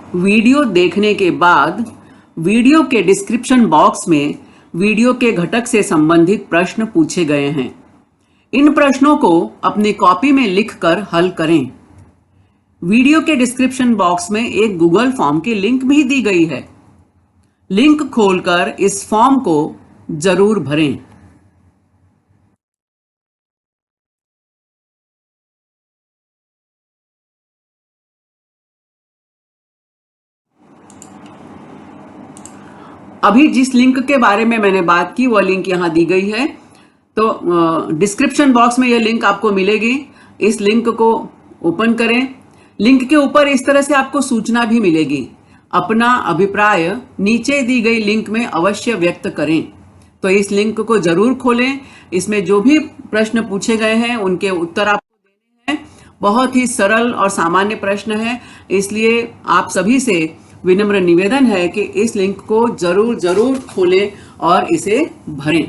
Video देखने के बाद वीडियो के डिस्क्रिप्शन बॉक्स में वीडियो के घटक से संबंधित प्रश्न पूछे गए हैं। इन प्रश्नों को अपनी कॉपी में लिखकर हल करें। वीडियो के डिस्क्रिप्शन बॉक्स में एक गूगल फॉर्म की लिंक भी दी गई है। लिंक खोलकर इस फॉर्म को जरूर भरें। अभी जिस लिंक के बारे में मैंने बात की वह लिंक यहाँ दी गई है। तो डिस्क्रिप्शन बॉक्स में यह लिंक आपको मिलेगी। इस लिंक को ओपन करें। लिंक के ऊपर इस तरह से आपको सूचना भी मिलेगी। अपना अभिप्राय नीचे दी गई लिंक में अवश्य व्यक्त करें। तो इस लिंक को जरूर खोलें। इसमें जो भी प्रश्न पूछे गए हैं उनके उत्तर आपको देने हैं। बहुत ही सरल और सामान्य प्रश्न है, इसलिए आप सभी से विनम्र निवेदन है कि इस लिंक को जरूर जरूर खोलें और इसे भरें।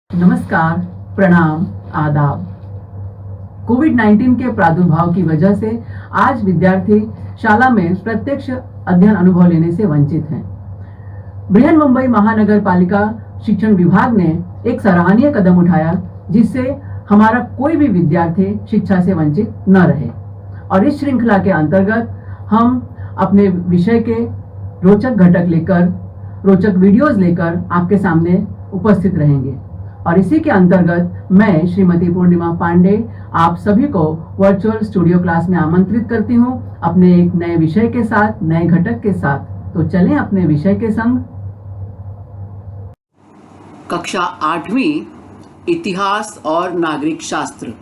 नमस्कार, प्रणाम, आदाब। कोविड-19 के प्रादुर्भाव की वजह से आज विद्यार्थी शाला में प्रत्यक्ष अध्ययन अनुभव लेने से वंचित हैं। बृहन्मुंबई महानगर पालिका शिक्षण विभाग ने एक सराहनीय कदम उठाया, जिससे हमारा कोई भी विद्यार्थी शिक्षा से वंचित न रहे। और इस श्रृंखला के अंतर्गत हम अपने विषय के रोचक घटक लेकर, रोचक वीडियोज लेकर आपके सामने उपस्थित रहेंगे। और इसी के अंतर्गत मैं श्रीमती पूर्णिमा पांडे आप सभी को वर्चुअल स्टूडियो क्लास में आमंत्रित करती हूं, अपने एक नए विषय के साथ, नए घटक के साथ। तो चलें अपने विषय के संग। कक्षा 8वीं इतिहास और नागरिक शास्त्र।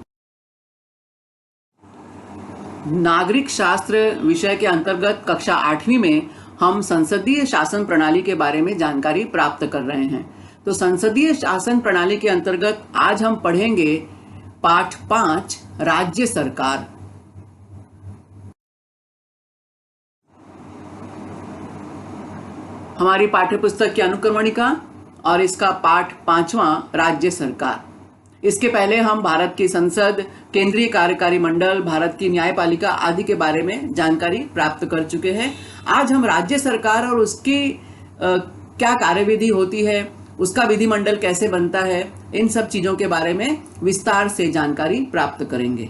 नागरिक शास्त्र विषय के अंतर्गत कक्षा 8वीं में हम संसदीय शासन प्रणाली के बारे में जानकारी प्राप्त कर रहे हैं। तो संसदीय शासन प्रणाली के अंतर्गत आज हम पढ़ेंगे पाठ 5 राज्य सरकार। हमारी पाठ्यपुस्तक की अनुक्रमणिका और इसका पाठ 5वां राज्य सरकार। इसके पहले हम भारत की संसद, केंद्रीय कार्यकारी मंडल, भारत की न्यायपालिका आदि के बारे में जानकारी प्राप्त कर चुके हैं। आज हम राज्य सरकार और उसकी क्या कार्यविधि होती है, उसका विधिमंडल कैसे बनता है, इन सब चीजों के बारे में विस्तार से जानकारी प्राप्त करेंगे।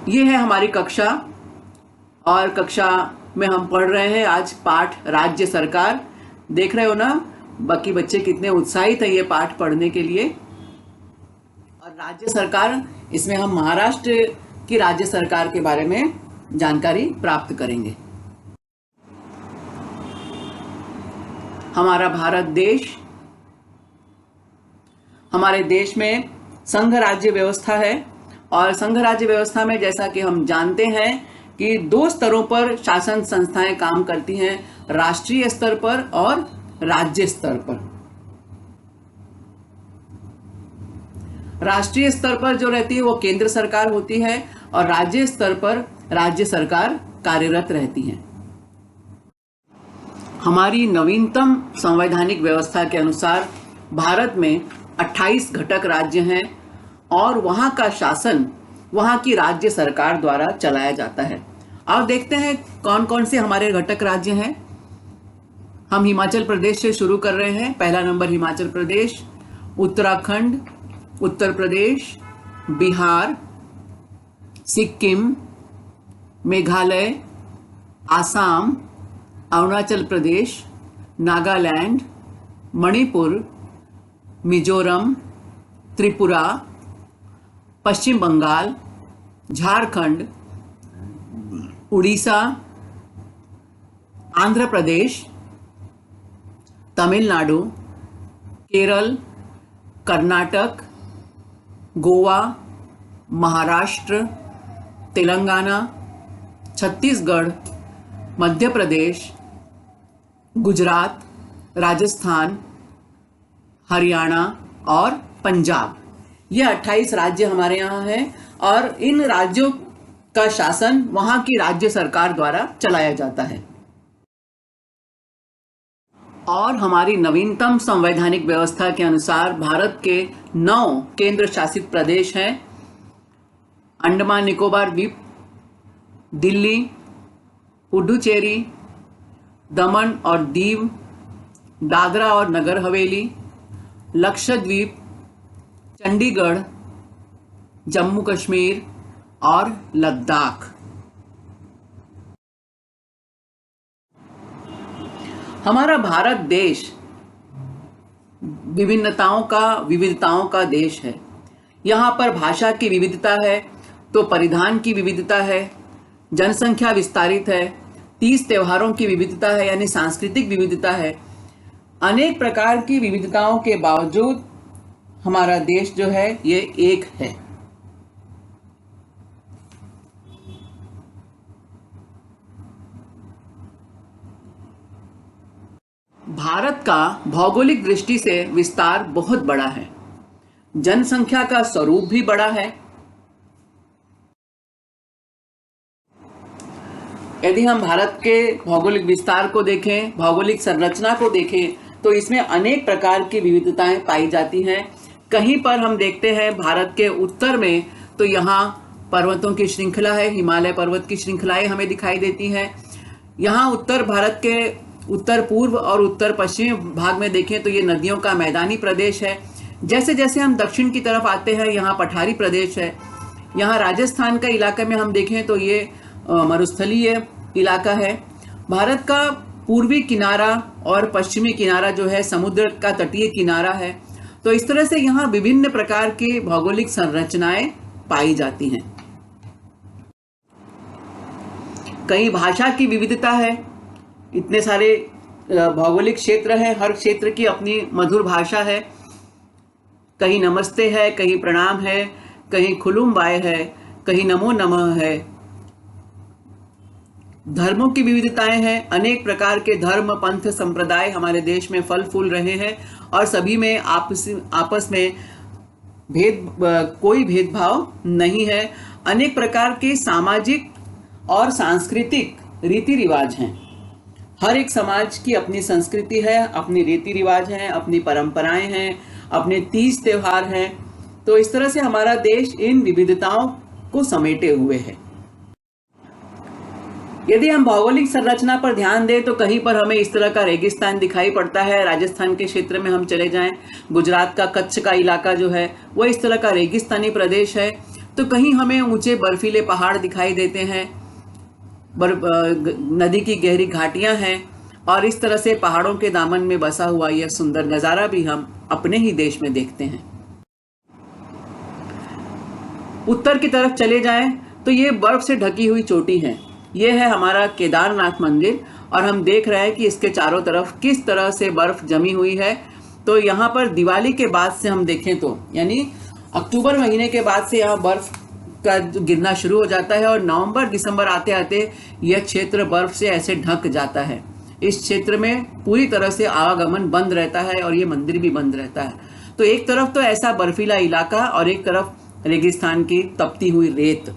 ये है हमारी कक्षा और कक्षा में हम पढ़ रहे हैं आज पाठ राज्य सरकार। देख रहे हो ना बाकी बच्चे कितने उत्साहित है ये पाठ पढ़ने के लिए। और राज्य सरकार, इसमें हम महाराष्ट्र की राज्य सरकार के बारे में जानकारी प्राप्त करेंगे। हमारा भारत देश, हमारे देश में संघ राज्य व्यवस्था है। और संघ राज्य व्यवस्था में जैसा कि हम जानते हैं कि 2 स्तरों पर शासन संस्थाएं काम करती हैं, राष्ट्रीय स्तर पर और राज्य स्तर पर। राष्ट्रीय स्तर पर जो रहती है वो केंद्र सरकार होती है और राज्य स्तर पर राज्य सरकार कार्यरत रहती है। हमारी नवीनतम संवैधानिक व्यवस्था के अनुसार भारत में 28 घटक राज्य हैं और वहां का शासन वहां की राज्य सरकार द्वारा चलाया जाता है। अब देखते हैं कौन कौन से हमारे घटक राज्य हैं। हम हिमाचल प्रदेश से शुरू कर रहे हैं। पहला नंबर हिमाचल प्रदेश, उत्तराखंड, उत्तर प्रदेश, बिहार, सिक्किम, मेघालय, आसाम, अरुणाचल प्रदेश, नागालैंड, मणिपुर, मिजोरम, त्रिपुरा, पश्चिम बंगाल, झारखंड, उड़ीसा, आंध्र प्रदेश, तमिलनाडु, केरल, कर्नाटक, गोवा, महाराष्ट्र, तेलंगाना, छत्तीसगढ़, मध्य प्रदेश, गुजरात, राजस्थान, हरियाणा और पंजाब। ये 28 राज्य हमारे यहाँ हैं और इन राज्यों का शासन वहां की राज्य सरकार द्वारा चलाया जाता है। और हमारी नवीनतम संवैधानिक व्यवस्था के अनुसार भारत के 9 केंद्र शासित प्रदेश हैं: अंडमान निकोबार द्वीप, दिल्ली, पुडुचेरी, दमन और दीव, दादरा और नगर हवेली, लक्षद्वीप, चंडीगढ़, जम्मू कश्मीर और लद्दाख। हमारा भारत देश विविधताओं का देश है। यहाँ पर भाषा की विविधता है तो परिधान की विविधता है, जनसंख्या विस्तारित है, 30 त्योहारों की विविधता है यानी सांस्कृतिक विविधता है। अनेक प्रकार की विविधताओं के बावजूद हमारा देश जो है ये एक है। भारत का भौगोलिक दृष्टि से विस्तार बहुत बड़ा है, जनसंख्या का स्वरूप भी बड़ा है। यदि हम भारत के भौगोलिक विस्तार को देखें, भौगोलिक संरचना को देखें, तो इसमें अनेक प्रकार की विविधताएं पाई जाती हैं। कहीं पर हम देखते हैं भारत के उत्तर में तो यहाँ पर्वतों की श्रृंखला है, हिमालय पर्वत की श्रृंखलाएं हमें दिखाई देती हैं। यहाँ उत्तर भारत के उत्तर पूर्व और उत्तर पश्चिमी भाग में देखें तो ये नदियों का मैदानी प्रदेश है। जैसे जैसे हम दक्षिण की तरफ आते हैं यहाँ पठारी प्रदेश है। यहाँ राजस्थान का इलाका में हम देखें तो ये मरुस्थलीय इलाका है। भारत का पूर्वी किनारा और पश्चिमी किनारा जो है समुद्र का तटीय किनारा है। तो इस तरह से यहाँ विभिन्न प्रकार की भौगोलिक संरचनाएं पाई जाती हैं। कहीं भाषा की विविधता है, इतने सारे भौगोलिक क्षेत्र हैं, हर क्षेत्र की अपनी मधुर भाषा है। कहीं नमस्ते है, कहीं प्रणाम है, कहीं खुलुम बाय है, कहीं नमो नमः है। धर्मों की विविधताएं हैं, अनेक प्रकार के धर्म, पंथ, संप्रदाय हमारे देश में फल फूल रहे हैं और सभी में आपस में कोई भेदभाव नहीं है। अनेक प्रकार के सामाजिक और सांस्कृतिक रीति रिवाज हैं। हर एक समाज की अपनी संस्कृति है, अपनी रीति रिवाज हैं, अपनी परंपराएं हैं, अपने तीज त्योहार हैं। तो इस तरह से हमारा देश इन विविधताओं को समेटे हुए है। यदि हम भौगोलिक संरचना पर ध्यान दें तो कहीं पर हमें इस तरह का रेगिस्तान दिखाई पड़ता है। राजस्थान के क्षेत्र में हम चले जाएं, गुजरात का कच्छ का इलाका जो है वो इस तरह का रेगिस्तानी प्रदेश है। तो कहीं हमें ऊंचे बर्फीले पहाड़ दिखाई देते हैं, नदी की गहरी घाटियां हैं और इस तरह से पहाड़ों के दामन में बसा हुआ यह सुंदर नज़ारा भी हम अपने ही देश में देखते हैं। उत्तर की तरफ चले जाएं तो ये बर्फ से ढकी हुई चोटी है। ये है हमारा केदारनाथ मंदिर और हम देख रहे हैं कि इसके चारों तरफ किस तरह से बर्फ जमी हुई है। तो यहाँ पर दिवाली के बाद से हम देखें तो यानी अक्टूबर महीने के बाद से यहाँ बर्फ का गिरना शुरू हो जाता है और नवंबर दिसंबर आते आते यह क्षेत्र बर्फ से ऐसे ढक जाता है। इस क्षेत्र में पूरी तरह से आवागमन बंद रहता है और ये मंदिर भी बंद रहता है। तो एक तरफ तो ऐसा बर्फीला इलाका और एक तरफ रेगिस्तान की तपती हुई रेत।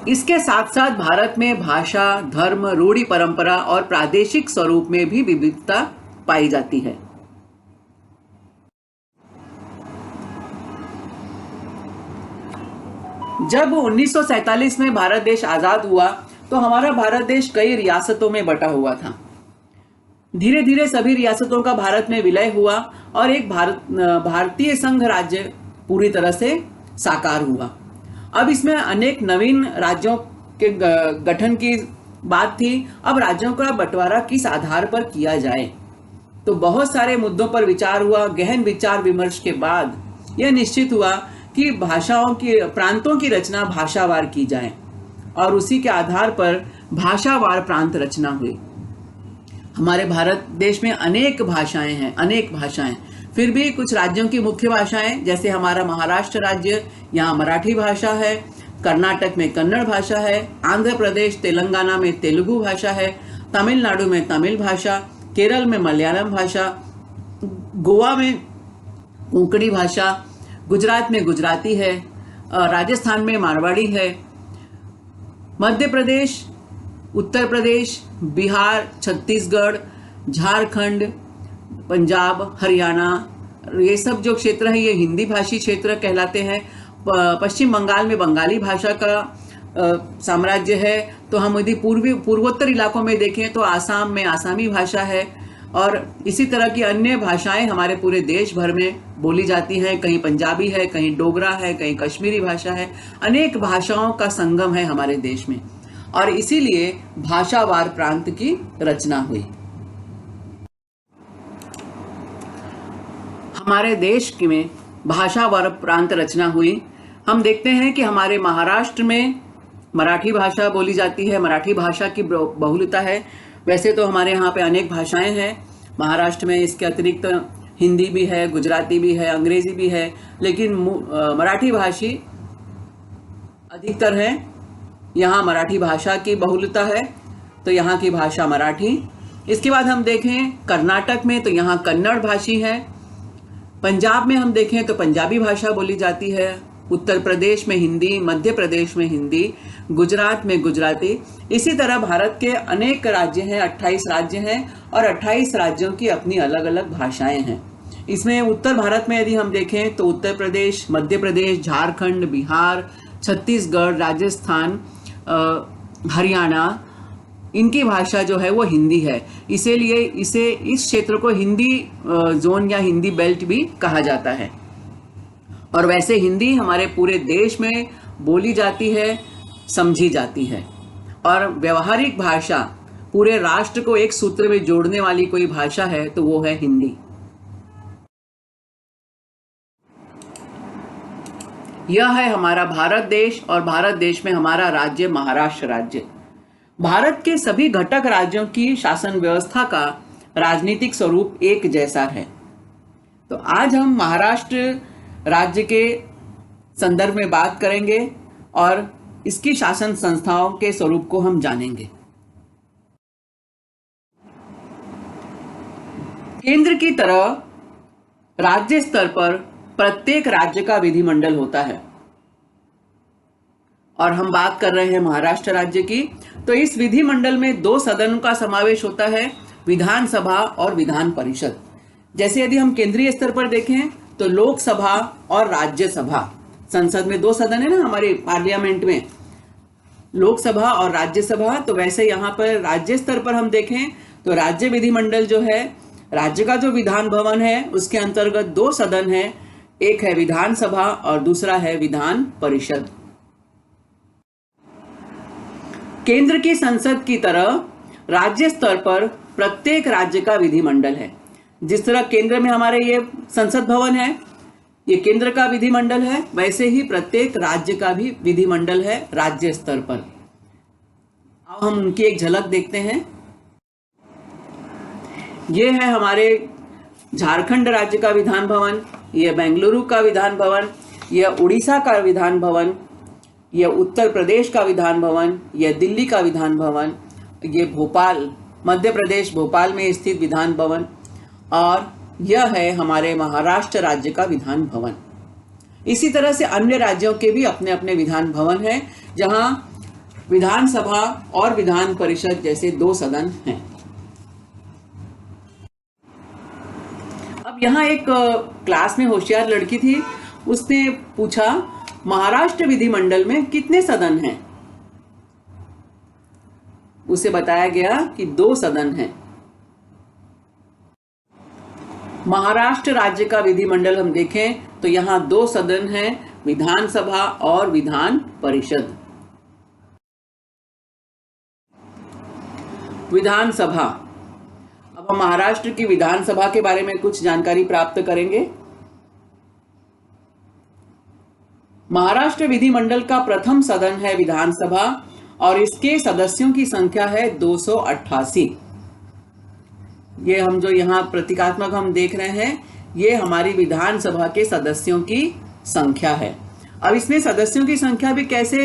इसके साथ साथ भारत में भाषा, धर्म, रूढ़ी परंपरा और प्रादेशिक स्वरूप में भी विविधता पाई जाती है। जब 1947 में भारत देश आजाद हुआ तो हमारा भारत देश कई रियासतों में बटा हुआ था। धीरे धीरे सभी रियासतों का भारत में विलय हुआ और एक भारतीय संघ राज्य पूरी तरह से साकार हुआ। अब इसमें अनेक नवीन राज्यों के गठन की बात थी। अब राज्यों का बंटवारा किस आधार पर किया जाए, तो बहुत सारे मुद्दों पर विचार हुआ। गहन विचार विमर्श के बाद यह निश्चित हुआ कि प्रांतों की रचना भाषावार की जाए और उसी के आधार पर भाषावार प्रांत रचना हुई। हमारे भारत देश में अनेक भाषाएं हैं, अनेक भाषाएं। फिर भी कुछ राज्यों की मुख्य भाषाएं, जैसे हमारा महाराष्ट्र राज्य, यहाँ मराठी भाषा है, कर्नाटक में कन्नड़ भाषा है, आंध्र प्रदेश तेलंगाना में तेलुगु भाषा है, तमिलनाडु में तमिल भाषा, केरल में मलयालम भाषा, गोवा में कोंकणी भाषा, गुजरात में गुजराती है, राजस्थान में मारवाड़ी है, मध्य प्रदेश, उत्तर प्रदेश, बिहार, छत्तीसगढ़, झारखंड, पंजाब, हरियाणा, ये सब जो क्षेत्र है ये हिंदी भाषी क्षेत्र कहलाते हैं। पश्चिम बंगाल में बंगाली भाषा का साम्राज्य है। तो हम यदि पूर्वोत्तर इलाकों में देखें तो आसाम में आसामी भाषा है, और इसी तरह की अन्य भाषाएं हमारे पूरे देश भर में बोली जाती हैं। कहीं पंजाबी है, कहीं डोगरा है, कहीं कश्मीरी भाषा है। अनेक भाषाओं का संगम है हमारे देश में, और इसीलिए भाषावार प्रांत की रचना हुई। हमारे देश में भाषावार प्रांत रचना हुई। हम देखते हैं कि हमारे महाराष्ट्र में मराठी भाषा बोली जाती है, मराठी भाषा की बहुलता है। वैसे तो हमारे यहाँ पे अनेक भाषाएं हैं महाराष्ट्र में, इसके अतिरिक्त हिंदी भी है, गुजराती भी है, अंग्रेजी भी है, लेकिन मराठी भाषी अधिकतर हैं। यहाँ मराठी भाषा की बहुलता है, तो यहाँ की भाषा मराठी। इसके बाद हम देखें कर्नाटक में तो यहाँ कन्नड़ भाषी है, पंजाब में हम देखें तो पंजाबी भाषा बोली जाती है, उत्तर प्रदेश में हिंदी, मध्य प्रदेश में हिंदी, गुजरात में गुजराती। इसी तरह भारत के अनेक राज्य हैं, 28 राज्य हैं, और 28 राज्यों की अपनी अलग अलग भाषाएं हैं। इसमें उत्तर भारत में यदि हम देखें तो उत्तर प्रदेश, मध्य प्रदेश, झारखंड, बिहार, छत्तीसगढ़, राजस्थान, हरियाणा, इनकी भाषा जो है वो हिंदी है। इसीलिए इस क्षेत्र को हिंदी जोन या हिंदी बेल्ट भी कहा जाता है। और वैसे हिंदी हमारे पूरे देश में बोली जाती है, समझी जाती है, और व्यवहारिक भाषा पूरे राष्ट्र को एक सूत्र में जोड़ने वाली कोई भाषा है तो वो है हिंदी। यह है हमारा भारत देश, और भारत देश में हमारा राज्य महाराष्ट्र राज्य। भारत के सभी घटक राज्यों की शासन व्यवस्था का राजनीतिक स्वरूप एक जैसा है। तो आज हम महाराष्ट्र राज्य के संदर्भ में बात करेंगे और इसकी शासन संस्थाओं के स्वरूप को हम जानेंगे। केंद्र की तरह राज्य स्तर पर प्रत्येक राज्य का विधिमंडल होता है, और हम बात कर रहे हैं महाराष्ट्र राज्य की। तो इस विधिमंडल में 2 सदनों का समावेश होता है, विधानसभा और विधान परिषद। जैसे यदि हम केंद्रीय स्तर पर देखें तो लोकसभा और राज्यसभा, संसद में 2 सदन है ना हमारे पार्लियामेंट में, लोकसभा और राज्यसभा। तो वैसे यहाँ पर राज्य स्तर पर हम देखें तो राज्य विधिमंडल जो है, राज्य का जो विधान भवन है उसके अंतर्गत 2 सदन है, एक है विधानसभा और दूसरा है विधान परिषद। केंद्र की संसद की तरह राज्य स्तर पर प्रत्येक राज्य का विधिमंडल है। जिस तरह केंद्र में हमारे ये संसद भवन है, ये केंद्र का विधिमंडल है, वैसे ही प्रत्येक राज्य का भी विधिमंडल है राज्य स्तर पर। अब हम उनकी एक झलक देखते हैं। ये है हमारे झारखंड राज्य का विधान भवन, ये बेंगलुरु का विधान भवन, यह उड़ीसा का विधान भवन, यह उत्तर प्रदेश का विधान भवन, यह दिल्ली का विधान भवन, ये भोपाल, मध्य प्रदेश भोपाल में स्थित विधान भवन, और यह है हमारे महाराष्ट्र राज्य का विधान भवन। इसी तरह से अन्य राज्यों के भी अपने अपने विधान भवन हैं, जहां विधानसभा और विधान परिषद जैसे 2 सदन हैं। अब यहाँ एक क्लास में होशियार लड़की थी, उसने पूछा महाराष्ट्र विधिमंडल में कितने सदन हैं? उसे बताया गया कि 2 सदन हैं। महाराष्ट्र राज्य का विधिमंडल हम देखें तो यहाँ 2 सदन हैं, विधानसभा और विधान परिषद। विधानसभा, अब हम महाराष्ट्र की विधानसभा के बारे में कुछ जानकारी प्राप्त करेंगे। महाराष्ट्र विधिमंडल का प्रथम सदन है विधानसभा, और इसके सदस्यों की संख्या है 288। ये हम जो यहाँ प्रतीकात्मक हम देख रहे हैं, ये हमारी विधानसभा के सदस्यों की संख्या है। अब इसमें सदस्यों की संख्या भी कैसे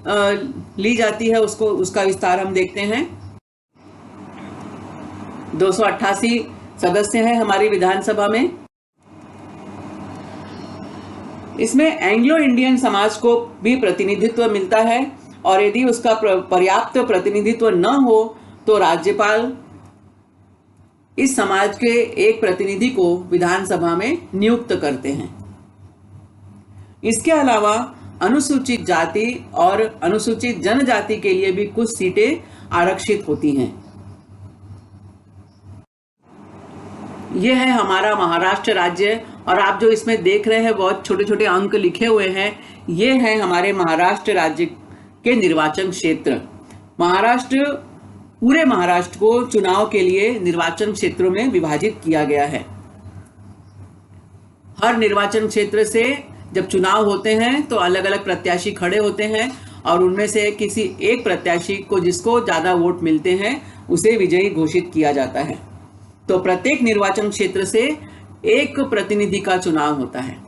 ली जाती है उसका विस्तार हम देखते हैं। 288 सदस्य हैं हमारी विधानसभा में। इसमें एंग्लो इंडियन समाज को भी प्रतिनिधित्व मिलता है और यदि उसका पर्याप्त प्रतिनिधित्व न हो तो राज्यपाल इस समाज के एक प्रतिनिधि को विधानसभा में नियुक्त करते हैं। इसके अलावा अनुसूचित जाति और अनुसूचित जनजाति के लिए भी कुछ सीटें आरक्षित होती हैं। यह है हमारा महाराष्ट्र राज्य और आप जो इसमें देख रहे हैं बहुत छोटे छोटे अंक लिखे हुए हैं, ये है हमारे महाराष्ट्र राज्य के निर्वाचन क्षेत्र। पूरे महाराष्ट्र को चुनाव के लिए निर्वाचन क्षेत्रों में विभाजित किया गया है। हर निर्वाचन क्षेत्र से जब चुनाव होते हैं तो अलग अलग प्रत्याशी खड़े होते हैं और उनमें से किसी एक प्रत्याशी को जिसको ज्यादा वोट मिलते हैं उसे विजयी घोषित किया जाता है। तो प्रत्येक निर्वाचन क्षेत्र से एक प्रतिनिधि का चुनाव होता है।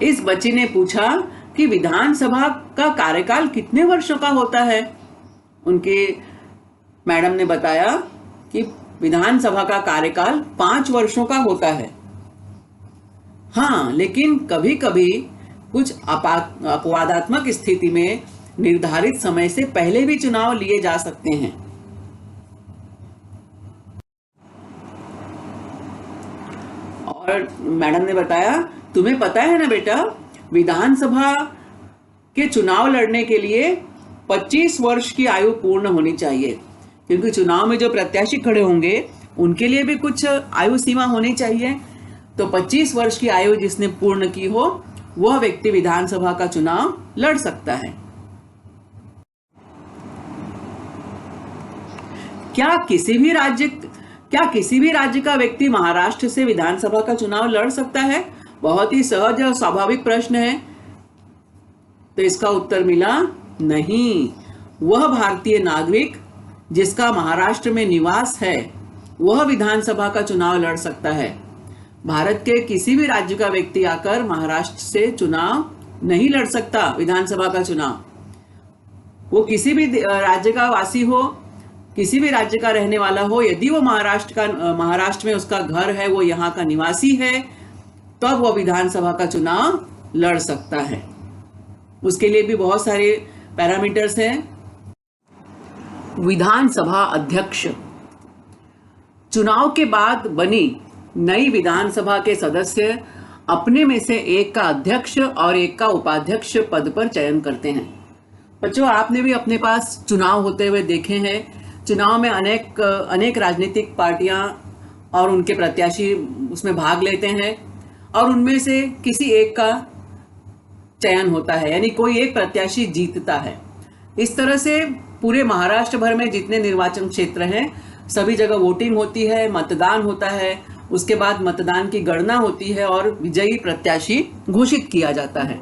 इस बच्चे ने पूछा कि विधानसभा का कार्यकाल कितने वर्षों का होता है। उनके मैडम ने बताया कि विधानसभा का कार्यकाल 5 वर्षों का होता है। हाँ, लेकिन कभी कभी कुछ अपवादात्मक स्थिति में निर्धारित समय से पहले भी चुनाव लिए जा सकते हैं। और मैडम ने बताया, तुम्हें पता है ना बेटा, विधानसभा के चुनाव लड़ने के लिए 25 वर्ष की आयु पूर्ण होनी चाहिए, क्योंकि चुनाव में जो प्रत्याशी खड़े होंगे उनके लिए भी कुछ आयु सीमा होनी चाहिए। तो 25 वर्ष की आयु जिसने पूर्ण की हो वह व्यक्ति विधानसभा का चुनाव लड़ सकता है। क्या किसी भी राज्य का व्यक्ति महाराष्ट्र से विधानसभा का चुनाव लड़ सकता है? बहुत ही सहज और स्वाभाविक प्रश्न है। तो इसका उत्तर मिला नहीं। वह भारतीय नागरिक जिसका महाराष्ट्र में निवास है वह विधानसभा का चुनाव लड़ सकता है। भारत के किसी भी राज्य का व्यक्ति आकर महाराष्ट्र से चुनाव नहीं लड़ सकता विधानसभा का चुनाव। वो किसी भी राज्य का वासी हो, किसी भी राज्य का रहने वाला हो, यदि वो महाराष्ट्र में उसका घर है, वो यहाँ का निवासी है, तब तो वह विधानसभा का चुनाव लड़ सकता है। उसके लिए भी बहुत सारे पैरामीटर्स हैं। विधानसभा अध्यक्ष चुनाव के बाद बनी नई विधानसभा के सदस्य अपने में से एक का अध्यक्ष और एक का उपाध्यक्ष पद पर चयन करते हैं। बच्चों, आपने भी अपने पास चुनाव होते हुए देखे हैं। चुनाव में अनेक राजनीतिक पार्टियां और उनके प्रत्याशी उसमें भाग लेते हैं और उनमें से किसी एक का चयन होता है, यानी कोई एक प्रत्याशी जीतता है। इस तरह से पूरे महाराष्ट्र भर में जितने निर्वाचन क्षेत्र हैं सभी जगह वोटिंग होती है, मतदान होता है। उसके बाद मतदान की गणना होती है और विजयी प्रत्याशी घोषित किया जाता है।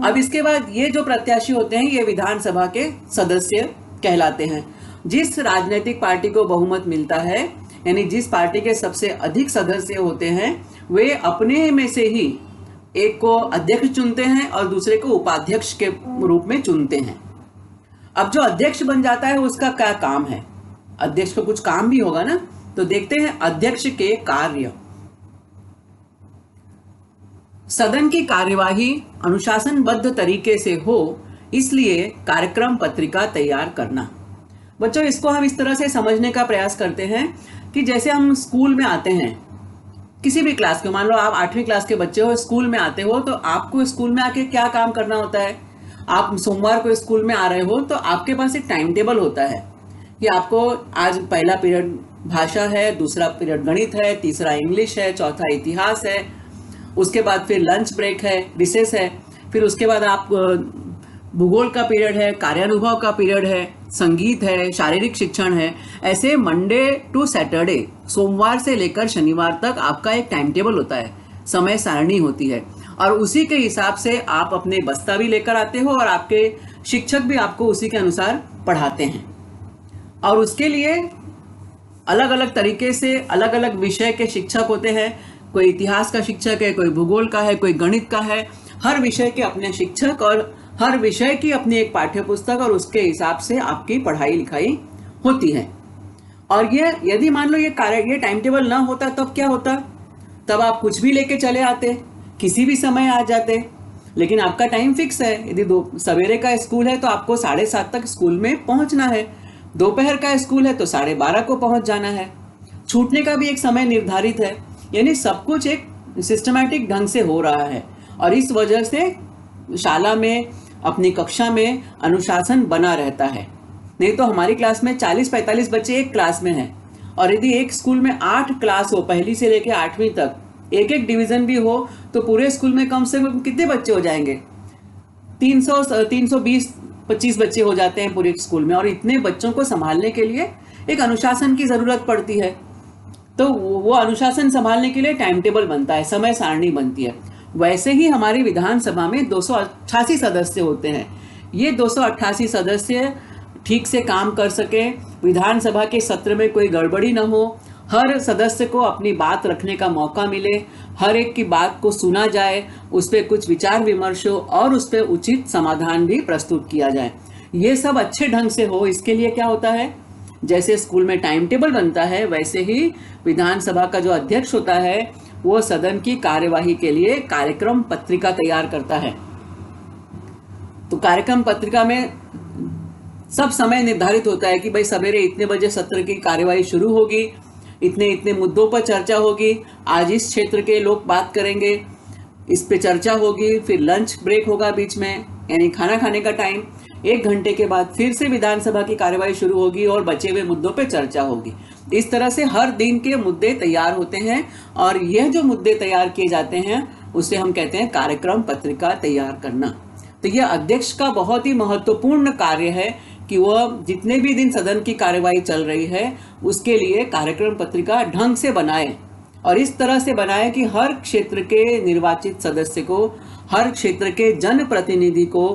अब इसके बाद ये जो प्रत्याशी होते हैं ये विधानसभा के सदस्य कहलाते हैं। जिस राजनीतिक पार्टी को बहुमत मिलता है, यानी जिस पार्टी के सबसे अधिक सदस्य होते हैं, वे अपने में से ही एक को अध्यक्ष चुनते हैं और दूसरे को उपाध्यक्ष के रूप में चुनते हैं। अब जो अध्यक्ष बन जाता है उसका क्या काम है? अध्यक्ष को कुछ काम भी होगा ना, तो देखते हैं अध्यक्ष के कार्य। सदन की कार्यवाही अनुशासनबद्ध तरीके से हो, इसलिए कार्यक्रम पत्रिका तैयार करना। बच्चों, इसको हम इस तरह से समझने का प्रयास करते हैं कि जैसे हम स्कूल में आते हैं, किसी भी क्लास के, मान लो आप 8वीं क्लास के बच्चे हो, स्कूल में आते हो, तो आपको स्कूल में आके क्या काम करना होता है? आप सोमवार को स्कूल में आ रहे हो तो आपके पास एक टाइम टेबल होता है कि आपको आज पहला पीरियड भाषा है, दूसरा पीरियड गणित है, तीसरा इंग्लिश है, चौथा इतिहास है, उसके बाद फिर लंच ब्रेक है, रिसेस है, फिर उसके बाद आप भूगोल का पीरियड है, कार्यानुभव का पीरियड है, संगीत है, शारीरिक शिक्षण है। ऐसे मंडे टू सैटरडे, सोमवार से लेकर शनिवार तक आपका एक टाइम टेबल होता है, समय सारणी होती है और उसी के हिसाब से आप अपने बस्ता भी लेकर आते हो और आपके शिक्षक भी आपको उसी के अनुसार पढ़ाते हैं। और उसके लिए अलग अलग तरीके से अलग अलग विषय के शिक्षक होते हैं। कोई इतिहास का शिक्षक है, कोई भूगोल का है, कोई गणित का है। हर विषय के अपने शिक्षक और हर विषय की अपनी एक पाठ्य पुस्तक और उसके हिसाब से आपकी पढ़ाई लिखाई होती है। और ये यदि मान लो ये टाइम टेबल ना होता तब क्या होता? तब आप कुछ भी लेके चले आते, किसी भी समय आ जाते। लेकिन आपका टाइम फिक्स है। यदि सवेरे का स्कूल है तो आपको 7:30 तक स्कूल में पहुंचना है, दोपहर का स्कूल है तो 12:30 को पहुंच जाना है, छूटने का भी एक समय निर्धारित है। यानी सब कुछ एक सिस्टमैटिक ढंग से हो रहा है और इस वजह से शाला में, अपनी कक्षा में अनुशासन बना रहता है। नहीं तो हमारी क्लास में 40-45 बच्चे एक क्लास में हैं और यदि एक स्कूल में 8 क्लास हो, पहली से लेकर 8वीं तक, एक एक डिवीजन भी हो, तो पूरे स्कूल में कम से कम कितने बच्चे हो जाएंगे? 320-25 बच्चे हो जाते हैं पूरे स्कूल में। और इतने बच्चों को संभालने के लिए एक अनुशासन की जरूरत पड़ती है। तो वो अनुशासन संभालने के लिए टाइम टेबल बनता है, समय सारणी बनती है। वैसे ही हमारी विधानसभा में 288 सदस्य होते हैं। ये 288 सदस्य ठीक से काम कर सके, विधानसभा के सत्र में कोई गड़बड़ी न हो, हर सदस्य को अपनी बात रखने का मौका मिले, हर एक की बात को सुना जाए, उस पर कुछ विचार विमर्श हो और उस पर उचित समाधान भी प्रस्तुत किया जाए। ये सब अच्छे ढंग से हो, इसके लिए क्या होता है, जैसे स्कूल में टाइम टेबल बनता है वैसे ही विधानसभा का जो अध्यक्ष होता है वो सदन की कार्यवाही के लिए कार्यक्रम पत्रिका तैयार करता है। तो कार्यक्रम पत्रिका में सब समय निर्धारित होता है कि भाई सवेरे इतने बजे सत्र की कार्यवाही शुरू होगी, इतने इतने मुद्दों पर चर्चा होगी, आज इस क्षेत्र के लोग बात करेंगे, इस पे चर्चा होगी, फिर लंच ब्रेक होगा बीच में, यानी खाना खाने का टाइम, 1 घंटे के बाद फिर से विधानसभा की कार्यवाही शुरू होगी और बचे हुए मुद्दों पे चर्चा होगी। इस तरह से हर दिन के मुद्दे तैयार होते हैं और यह जो मुद्दे तैयार किए जाते हैं उसे हम कहते हैं कार्यक्रम पत्रिका तैयार करना। तो यह अध्यक्ष का बहुत ही महत्वपूर्ण कार्य है कि वह जितने भी दिन सदन की कार्यवाही चल रही है उसके लिए कार्यक्रम पत्रिका ढंग से बनाए और इस तरह से बनाए कि हर क्षेत्र के निर्वाचित सदस्य को, हर क्षेत्र के जनप्रतिनिधि को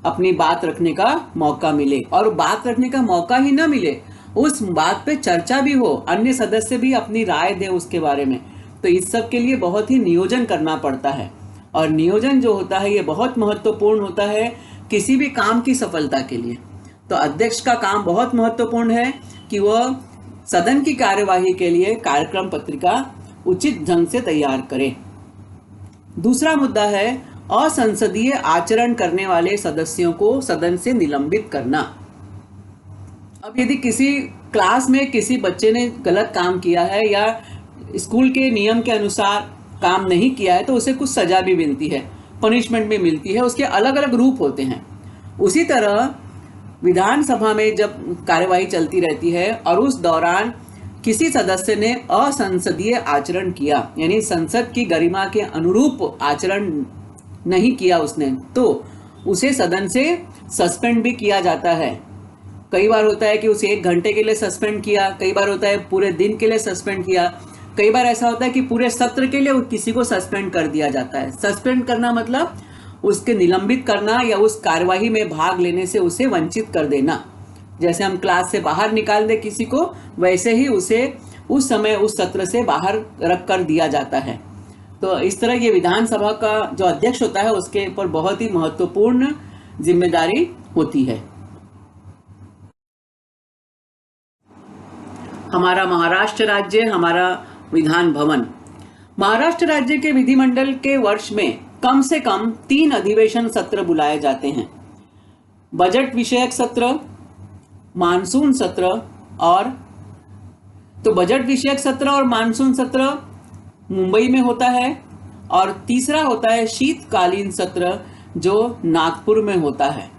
अपनी बात रखने का मौका मिले। और बात रखने का मौका ही ना मिले, उस बात पे चर्चा भी हो, अन्य सदस्य भी अपनी राय दे उसके बारे में। तो इस सब के लिए बहुत ही नियोजन करना पड़ता है और नियोजन जो होता है ये बहुत महत्वपूर्ण होता है किसी भी काम की सफलता के लिए। तो अध्यक्ष का काम बहुत महत्वपूर्ण है कि वह सदन की कार्यवाही के लिए कार्यक्रम पत्रिका उचित ढंग से तैयार करे। दूसरा मुद्दा है असंसदीय आचरण करने वाले सदस्यों को सदन से निलंबित करना। अब यदि किसी क्लास में किसी बच्चे ने गलत काम किया है या स्कूल के नियम के अनुसार काम नहीं किया है तो उसे कुछ सजा भी मिलती है, पनिशमेंट भी मिलती है, उसके अलग अलग रूप होते हैं। उसी तरह विधानसभा में जब कार्यवाही चलती रहती है और उस दौरान किसी सदस्य ने असंसदीय आचरण किया, यानी संसद की गरिमा के अनुरूप आचरण नहीं किया उसने, तो उसे सदन से सस्पेंड भी किया जाता है। कई बार होता है कि उसे 1 घंटे के लिए सस्पेंड किया, कई बार होता है पूरे दिन के लिए सस्पेंड किया, कई बार ऐसा होता है कि पूरे सत्र के लिए किसी को सस्पेंड कर दिया जाता है। सस्पेंड करना मतलब उसके निलंबित करना या उस कार्यवाही में भाग लेने से उसे वंचित कर देना। जैसे हम क्लास से बाहर निकाल दे किसी को, वैसे ही उसे उस समय उस सत्र से बाहर रख कर दिया जाता है। तो इस तरह ये विधानसभा का जो अध्यक्ष होता है उसके ऊपर बहुत ही महत्वपूर्ण जिम्मेदारी होती है। हमारा महाराष्ट्र राज्य, हमारा विधान भवन। महाराष्ट्र राज्य के विधिमंडल के वर्ष में कम से कम 3 अधिवेशन सत्र बुलाए जाते हैं। बजट विषयक सत्र, मानसून सत्र और तो बजट विषयक सत्र और मानसून सत्र मुंबई में होता है और तीसरा होता है शीतकालीन सत्र जो नागपुर में होता है।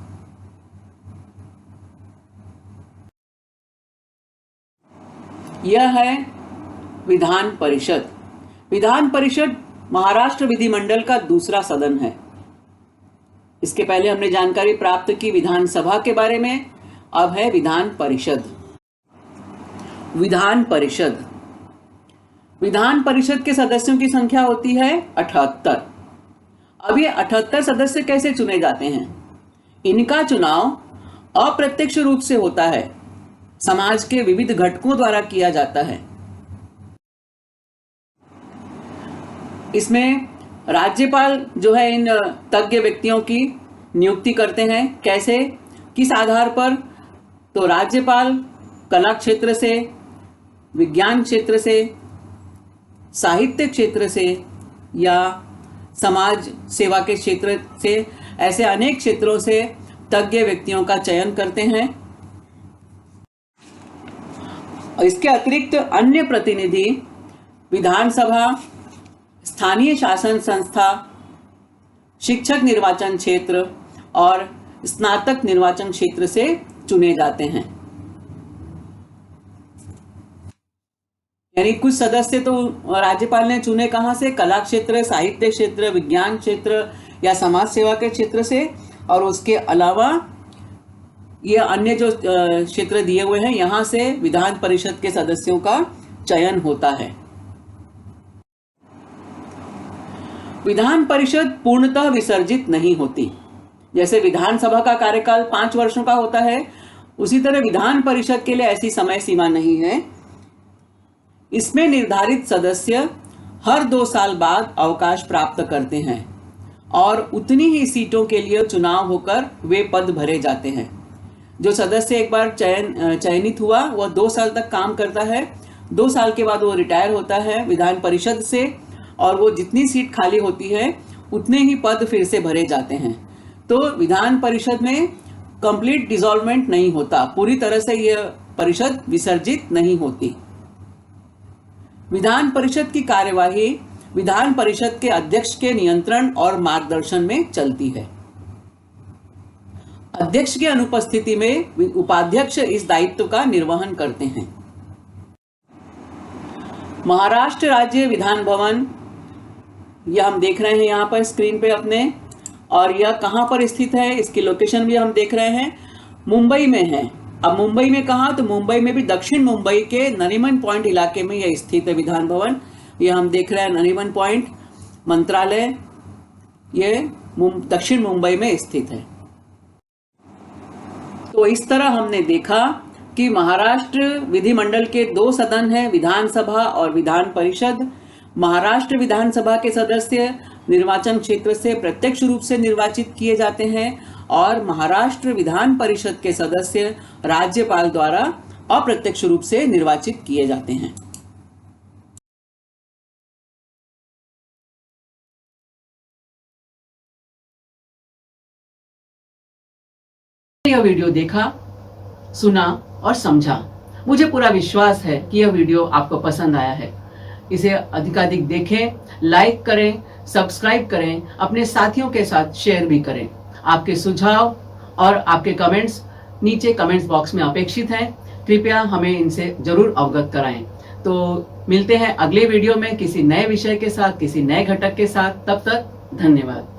यह है विधान परिषद। विधान परिषद महाराष्ट्र विधिमंडल का दूसरा सदन है। इसके पहले हमने जानकारी प्राप्त की विधानसभा के बारे में, अब है विधान परिषद। विधान परिषद, विधान परिषद के सदस्यों की संख्या होती है 78। अब ये 78 सदस्य कैसे चुने जाते हैं? इनका चुनाव अप्रत्यक्ष रूप से होता है, समाज के विविध घटकों द्वारा किया जाता है। इसमें राज्यपाल जो है इन तज्ञ व्यक्तियों की नियुक्ति करते हैं। कैसे, किस आधार पर? तो राज्यपाल कला क्षेत्र से, विज्ञान क्षेत्र से, साहित्य क्षेत्र से या समाज सेवा के क्षेत्र से, ऐसे अनेक क्षेत्रों से तज्ञ व्यक्तियों का चयन करते हैं। इसके अतिरिक्त अन्य प्रतिनिधि विधानसभा, स्थानीय शासन संस्था, शिक्षक निर्वाचन क्षेत्र और स्नातक निर्वाचन क्षेत्र से चुने जाते हैं। यानी कुछ सदस्य तो राज्यपाल ने चुने कहाँ से? कला क्षेत्र, साहित्य क्षेत्र, विज्ञान क्षेत्र या समाज सेवा के क्षेत्र से, और उसके अलावा ये अन्य जो क्षेत्र दिए हुए हैं यहाँ से विधान परिषद के सदस्यों का चयन होता है। विधान परिषद पूर्णतः विसर्जित नहीं होती। जैसे विधानसभा का कार्यकाल 5 वर्षों का होता है, उसी तरह विधान परिषद के लिए ऐसी समय सीमा नहीं है। इसमें निर्धारित सदस्य हर 2 साल बाद अवकाश प्राप्त करते हैं और उतनी ही सीटों के लिए चुनाव होकर वे पद भरे जाते हैं। जो सदस्य एक बार चयनित हुआ वह 2 साल तक काम करता है। 2 साल के बाद वो रिटायर होता है विधान परिषद से, और वो जितनी सीट खाली होती है उतने ही पद फिर से भरे जाते हैं। तो विधान परिषद में कंप्लीट डिसॉल्वमेंट नहीं होता, पूरी तरह से यह परिषद विसर्जित नहीं होती। विधान परिषद की कार्यवाही विधान परिषद के अध्यक्ष के नियंत्रण और मार्गदर्शन में चलती है। अध्यक्ष की अनुपस्थिति में उपाध्यक्ष इस दायित्व का निर्वहन करते हैं। महाराष्ट्र राज्य विधान भवन, यह हम देख रहे हैं यहाँ पर स्क्रीन पे अपने, और यह कहाँ पर स्थित है इसकी लोकेशन भी हम देख रहे हैं, मुंबई में है। अब मुंबई में कहाँ? तो मुंबई में भी दक्षिण मुंबई के नरीमन पॉइंट इलाके में यह स्थित है विधान भवन। यह हम देख रहे हैं नरीमन पॉइंट मंत्रालय, ये दक्षिण मुंबई में स्थित है। तो इस तरह हमने देखा कि महाराष्ट्र विधिमंडल के 2 सदन हैं, विधानसभा और विधान परिषद। महाराष्ट्र विधानसभा के सदस्य निर्वाचन क्षेत्र से प्रत्यक्ष रूप से निर्वाचित किए जाते हैं और महाराष्ट्र विधान परिषद के सदस्य राज्यपाल द्वारा अप्रत्यक्ष रूप से निर्वाचित किए जाते हैं। यह वीडियो देखा, सुना और समझा। मुझे पूरा विश्वास है कि यह वीडियो आपको पसंद आया है। इसे अधिकाधिक देखें, लाइक करें, सब्सक्राइब करें, अपने साथियों के साथ शेयर भी करें। आपके सुझाव और आपके कमेंट्स नीचे कमेंट्स बॉक्स में अपेक्षित हैं। कृपया हमें इनसे जरूर अवगत कराएं। तो मिलते हैं अगले वीडियो में किसी नए विषय के साथ, किसी नए घटक के साथ। तब तक धन्यवाद।